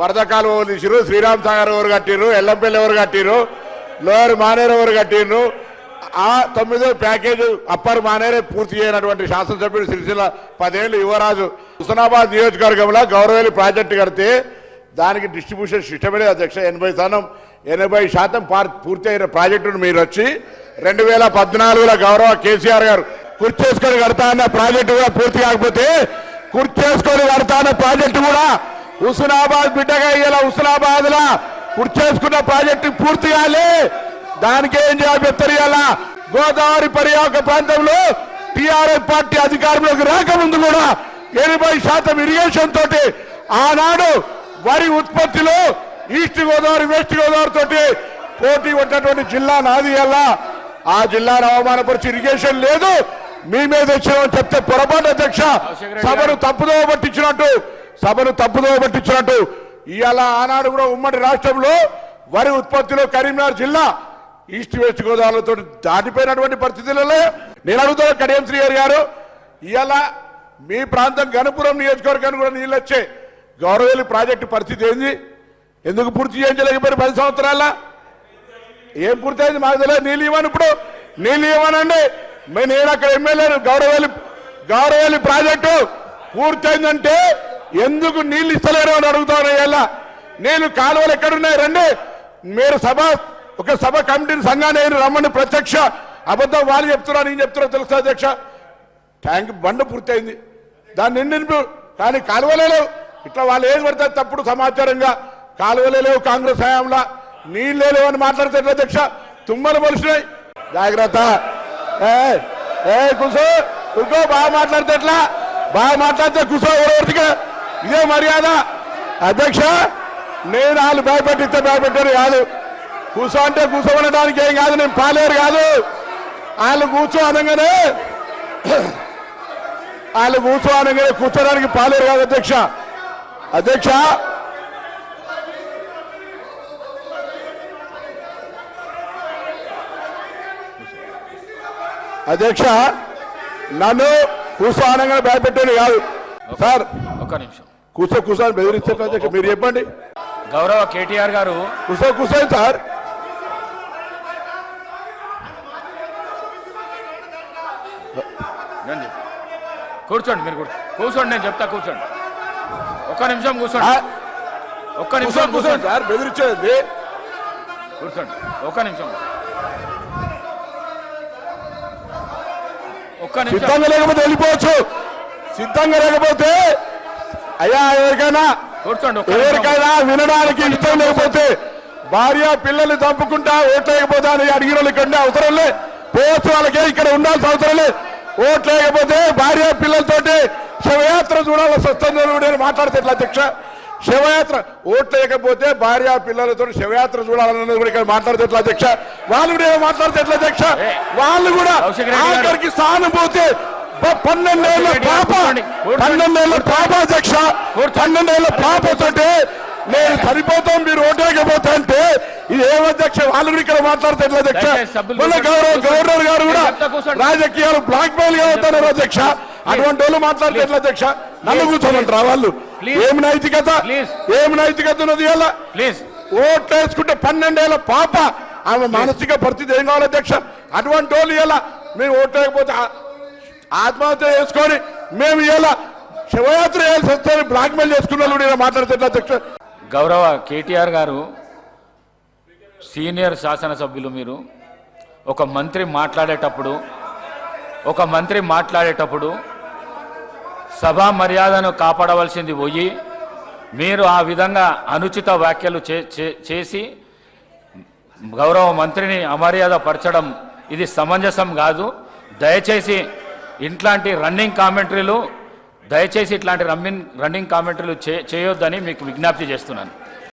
వరద కాలువ తీసిరు, శ్రీరామ్ సాగర్ ఎవరు కట్టిరు, ఎల్లంపల్లి ఎవరు కట్టిరు, లోయర్ మానేరు ఎవరు కట్టిరు. ఆ 9వ ప్యాకేజ్ అప్పర్ మానేరే పూర్తి చేయనటువంటి శాసనసభ్యుడు సిరిసిల్ల 10 ఏళ్ళు యువరాజు హుస్నాబాద్ నియోజకవర్గంలో గౌరవేలి ప్రాజెక్టు కడితే దానికి డిస్ట్రిబ్యూషన్ సిస్టమే లేదు అధ్యక్ష. 80% పూర్తి అయిన ప్రాజెక్టును మీరు వచ్చి 2014లో గౌరవ కేసీఆర్ గారు కుర్చేసుకొని కడతా అన్న ప్రాజెక్టు కూడా పూర్తి కాకపోతే కుర్చేసుకొని కడతా అన్న ప్రాజెక్టు కూడా హుస్నాబాద్ బిడ్డగా ఇలా హుస్నాబాద్ లా కుర్చేసుకున్న ప్రాజెక్టు పూర్తి కాలే. దానికి ఏం జవాబు చెప్తారు? గోదావరి పరివాహక ప్రాంతంలో టీఆర్ఎస్ పార్టీ అధికారంలోకి రాకముందు కూడా 80% ఇరిగేషన్ తోటి ఆనాడు వరి ఉత్పత్తిలో ఈస్ట్ గోదావరి వెస్ట్ గోదావరి తోటి పోటీ ఉన్నటువంటి జిల్లా నాది. అలా ఆ జిల్లాను అవమానపరిచి ఇరిగేషన్ లేదు మీ మీద వచ్చామని చెప్తే పొరపాటు అధ్యక్ష. సభను తప్పుదోవ పట్టించినట్టు ఇవాళ ఆనాడు కూడా ఉమ్మడి రాష్ట్రంలో వరి ఉత్పత్తిలో కరీంనగర్ జిల్లా ఈస్ట్ వెస్ట్ గోదావరితో దాటిపోయినటువంటి పరిస్థితులలో నేను అడుగుతున్నా కడియం శ్రీహరి గారు, ఇవాళ మీ ప్రాంతం గణపురం నియోజకవర్గానికి కూడా నీళ్ళు వచ్చే గౌరవేలి ప్రాజెక్టు పరిస్థితి ఏంది? ఎందుకు పూర్తి చేయించలేకపోయారు 10 సంవత్సరాల? ఏం పూర్తయింది మాకు తెలియదు. నీళ్ళు ఇవ్వను, ఇప్పుడు నీళ్ళు ఇవ్వనండి. నేను అక్కడ ఎమ్మెల్యేను. గౌరవేలి ప్రాజెక్టు పూర్తయిందంటే ఎందుకు నీళ్ళు ఇస్తలేరు అని అడుగుతాను. ఇలా నీళ్ళు కాలువలు ఎక్కడున్నాయి రండి. మీరు ఒక సభ కమిటీని సంఘాన్ని రమ్మని ప్రత్యక్ష అబద్ధం వాళ్ళు చెప్తున్నారు, నేను చెప్తున్నా తెలుసా అధ్యక్ష. ట్యాంక్ బండ పూర్తయింది, దాన్ని నిండి కానీ కాలువలే లేవు. ఇట్లా వాళ్ళు ఏది పడతారు తప్పుడు సమాచారంగా కాలువలే లేవు, కాంగ్రెస్ హయాంలో నీళ్ళే లేవు అని మాట్లాడితే అధ్యక్ష తుమ్మలు పొలిసినాయి. జాగ్రత్త. కూసో ఇంకో బాగా మాట్లాడితే ఎట్లా? బాగా మాట్లాడితే కూసో ఎవరిగా ఇదే మర్యాద అధ్యక్ష. నేను వాళ్ళు భయపెట్టిస్తే భయపెట్టారు కాదు. కూసో అంటే కూర్చోమనడానికి ఏం కాదు, నేను పాలేరు కాదు. వాళ్ళు కూర్చో అనగానే కూర్చోడానికి పాలేరు కాదు అధ్యక్ష. అధ్యక్ష నన్ను కూర్చో అనగానే భయపెట్టారు కాదు సార్. ఒక్క నిమిషం. కూర్చో అని బెదిరించారు అధ్యక్ష. మీరు చెప్పండి. గౌరవ కేటీఆర్ గారు కూర్చోండి సార్. కూర్చోండి, మీరు కూర్చోండి, నేను చెప్తా. కూర్చోండి, ఒక్క నిమిషం కూర్చోండి. కూర్చోండి సార్, బెదిరించేది. కూర్చోండి, ఒక్క నిమిషం. సిద్ధంగా లేకపోతే వెళ్ళిపోవచ్చు. సిద్ధంగా లేకపోతే అయ్యా ఎవరికైనా వినడానికి ఇష్టం లేకపోతే భార్య పిల్లల్ని చంపుకుంటా ఓట్లేకపోతే అని అడిగిన వాళ్ళు ఇక్కడ అవసరం లే. పోవచ్చు, వాళ్ళకే ఇక్కడ ఉండాల్సిన అవసరం లే. ఓట్లేకపోతే భార్య పిల్లలతోటి శవయాత్ర చూడాల్సి వస్తుంది మాట్లాడితే ఎట్లా అధ్యక్ష? శవయాత్ర ఓట్లేకపోతే భార్య పిల్లలతో శవయాత్ర చూడాలన్నది కూడా ఇక్కడ మాట్లాడితే ఎట్లా అధ్యక్ష? వాళ్ళు కూడా మాట్లాడితే ఎట్లా అధ్యక్ష? వాళ్ళు కూడా ఆఖరికి సానుభూతి 12 ఏళ్ళ పాప అధ్యక్ష, 12 ఏళ్ళ పాపతోటి నేను సరిపోతాం మీరు ఓటేకపోతే అంటే ఇది ఏమధ్యక్ష? వాళ్ళు కూడా ఇక్కడ మాట్లాడితే ఎట్లా అధ్యక్ష? మన గవర్నర్ గారు కూడా రాజకీయాలు బ్లాక్ మెయిల్ గా అవుతున్నారు అధ్యక్ష. అటువంటి వాళ్ళు మాట్లాడితే ఎట్లా అధ్యక్ష? నన్ను కూర్చోమంటారా వాళ్ళు? ఏమి నైతికత ఉన్నది? ఇలా ఓట్లేసుకుంటే 12 ఏళ్ళ పాప ఆమె మానసిక పరిస్థితి ఏం కావాలి అధ్యక్ష? అటువంటి వాళ్ళు ఇలా మేము ఓట్లేకపోతే ఆత్మహత్య చేసుకొని మేము ఇలా శివయాత్ర చేయాల్సి వస్తే బ్లాక్ మెయిల్ చేసుకున్న వాళ్ళు మాట్లాడితే ఎట్లా అధ్యక్ష? గౌరవ కేటీఆర్ గారు సీనియర్ శాసనసభ్యులు. మీరు ఒక మంత్రి మాట్లాడేటప్పుడు సభా మర్యాదను కాపాడవలసింది పోయి మీరు ఆ విధంగా అనుచిత వ్యాఖ్యలు చేసి గౌరవ మంత్రిని అమర్యాద పరచడం ఇది సమంజసం కాదు. దయచేసి ఇట్లాంటి రన్నింగ్ కామెంటరీలు చేయొద్దని మీకు విజ్ఞప్తి చేస్తున్నాను.